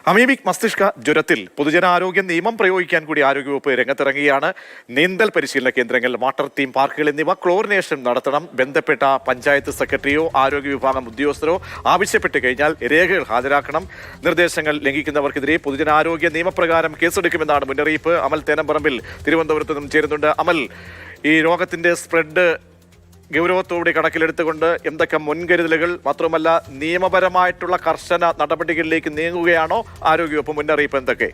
Amoebic മസ്തിഷ്ക ജ്വരത്തിൽ പൊതുജനാരോഗ്യ നിയമം പ്രയോഗിക്കാൻ കൂടി ആരോഗ്യവകുപ്പ് രംഗത്തിറങ്ങുകയാണ്. നീന്തൽ പരിശീലന കേന്ദ്രങ്ങൾ, വാട്ടർ തീം പാർക്കുകൾ എന്നിവ ക്ലോറിനേഷൻ നടത്തണം. ബന്ധപ്പെട്ട പഞ്ചായത്ത് സെക്രട്ടറിയോ ആരോഗ്യ വിഭാഗം ഉദ്യോഗസ്ഥരോ ആവശ്യപ്പെട്ട് കഴിഞ്ഞാൽ രേഖകൾ ഹാജരാക്കണം. നിർദ്ദേശങ്ങൾ ലംഘിക്കുന്നവർക്കെതിരെ പൊതുജനാരോഗ്യ നിയമപ്രകാരം കേസെടുക്കുമെന്നാണ് മുന്നറിയിപ്പ്. അമൽ തേനംപറമ്പിൽ തിരുവനന്തപുരത്ത് നിന്നും ചേരുന്നുണ്ട്. അമൽ, ഈ രോഗത്തിന്റെ സ്പ്രെഡ് ഗൗരവത്തോടെ കണക്കിലെടുത്തുകൊണ്ട് എന്തൊക്കെ മുൻകരുതലുകൾ, മാത്രമല്ല നിയമപരമായിട്ടുള്ള കർശന നടപടികളിലേക്ക് നീങ്ങുകയാണോ ആരോഗ്യവകുപ്പ്? മുന്നറിയിപ്പ് എന്തൊക്കെ?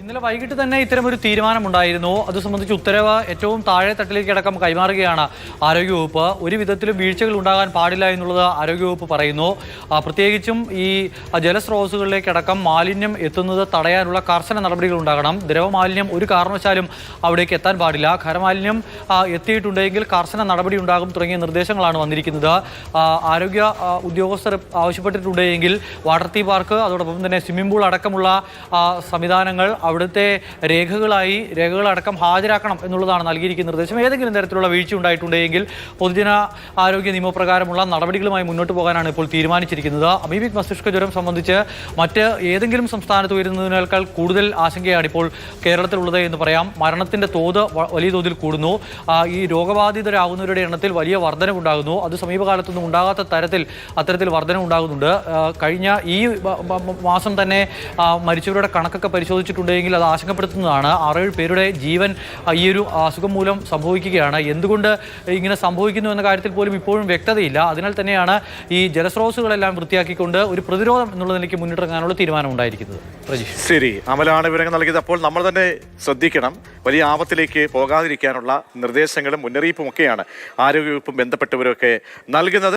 ഇന്നലെ വൈകിട്ട് തന്നെ ഇത്തരമൊരു തീരുമാനമുണ്ടായിരുന്നു. അത് സംബന്ധിച്ച് ഉത്തരവ് ഏറ്റവും താഴെ തട്ടിലേക്ക് അടക്കം കൈമാറുകയാണ് ആരോഗ്യവകുപ്പ്. ഒരു വിധത്തിലും വീഴ്ചകൾ ഉണ്ടാകാൻ പാടില്ല എന്നുള്ളത് ആരോഗ്യവകുപ്പ് പറയുന്നു. പ്രത്യേകിച്ചും ഈ ജലസ്രോതസ്സുകളിലേക്കടക്കം മാലിന്യം എത്തുന്നത് തടയാനുള്ള കർശന നടപടികൾ ഉണ്ടാകണം. ദ്രവമാലിന്യം ഒരു കാരണവശാലും അവിടേക്ക് എത്താൻ പാടില്ല. ഖരമാലിന്യം എത്തിയിട്ടുണ്ടെങ്കിൽ കർശന നടപടി ഉണ്ടാകും തുടങ്ങിയ നിർദ്ദേശങ്ങളാണ് വന്നിരിക്കുന്നത്. ആരോഗ്യ ഉദ്യോഗസ്ഥർ ആവശ്യപ്പെട്ടിട്ടുണ്ടെങ്കിൽ വാട്ടർ തീം പാർക്ക്, അതോടൊപ്പം തന്നെ സ്വിമ്മിംഗ് പൂൾ അടക്കമുള്ള സംവിധാനങ്ങൾ അവിടുത്തെ രേഖകളടക്കം ഹാജരാക്കണം എന്നുള്ളതാണ് നൽകിയിരിക്കുന്ന നിർദ്ദേശം. ഏതെങ്കിലും തരത്തിലുള്ള വീഴ്ച ഉണ്ടായിട്ടുണ്ടെങ്കിൽ പൊതുജന ആരോഗ്യ നിയമപ്രകാരമുള്ള നടപടികളുമായി മുന്നോട്ട് പോകാനാണ് ഇപ്പോൾ തീരുമാനിച്ചിരിക്കുന്നത്. അമീബിക് മസ്തിഷ്ക ജ്വരം സംബന്ധിച്ച് മറ്റ് ഏതെങ്കിലും സംസ്ഥാനത്ത് വരുന്നതിനേക്കാൾ കൂടുതൽ ആശങ്കയാണ് ഇപ്പോൾ കേരളത്തിലുള്ളത് എന്ന് പറയാം. മരണത്തിന്റെ തോത് വലിയ തോതിൽ കൂടുന്നു. ഈ രോഗബാധിതരാകുന്നവരുടെ എണ്ണത്തിൽ വലിയ വർധനവുണ്ടാകുന്നു. അത് സമീപകാലത്തൊന്നും ഉണ്ടാകാത്ത തരത്തിൽ അത്തരത്തിൽ വർധനവുണ്ടാകുന്നുണ്ട്. കഴിഞ്ഞ ഈ മാസം തന്നെ മരിച്ചവരുടെ കണക്കൊക്കെ പരിശോധിച്ചിട്ടുണ്ടെങ്കിൽ അത് ആശങ്കപ്പെടുത്തുന്നതാണ്. 6-7 പേരുടെ ജീവൻ ഈ ഒരു അസുഖം മൂലം സംഭവിക്കുകയാണ്. എന്തുകൊണ്ട് ഇങ്ങനെ സംഭവിക്കുന്നു എന്ന കാര്യത്തിൽ പോലും ഇപ്പോഴും വ്യക്തതയില്ല. അതിനാൽ തന്നെയാണ് ഈ ജലസ്രോതസ്സുകളെല്ലാം വൃത്തിയാക്കിക്കൊണ്ട് ഒരു പ്രതിരോധം എന്നുള്ള നിലയ്ക്ക് മുന്നിട്ടിറങ്ങാനുള്ള തീരുമാനം ഉണ്ടായിരിക്കുന്നത്. ശരി, അമലാണ് വിവരങ്ങൾ നൽകിയത്. അപ്പോൾ നമ്മൾ തന്നെ ശ്രദ്ധിക്കണം. വലിയ ആപത്തിലേക്ക് പോകാതിരിക്കാനുള്ള നിർദ്ദേശങ്ങളും മുന്നറിയിപ്പും ഒക്കെയാണ് ആരോഗ്യവകുപ്പും ബന്ധപ്പെട്ടവരൊക്കെ നൽകുന്നത്.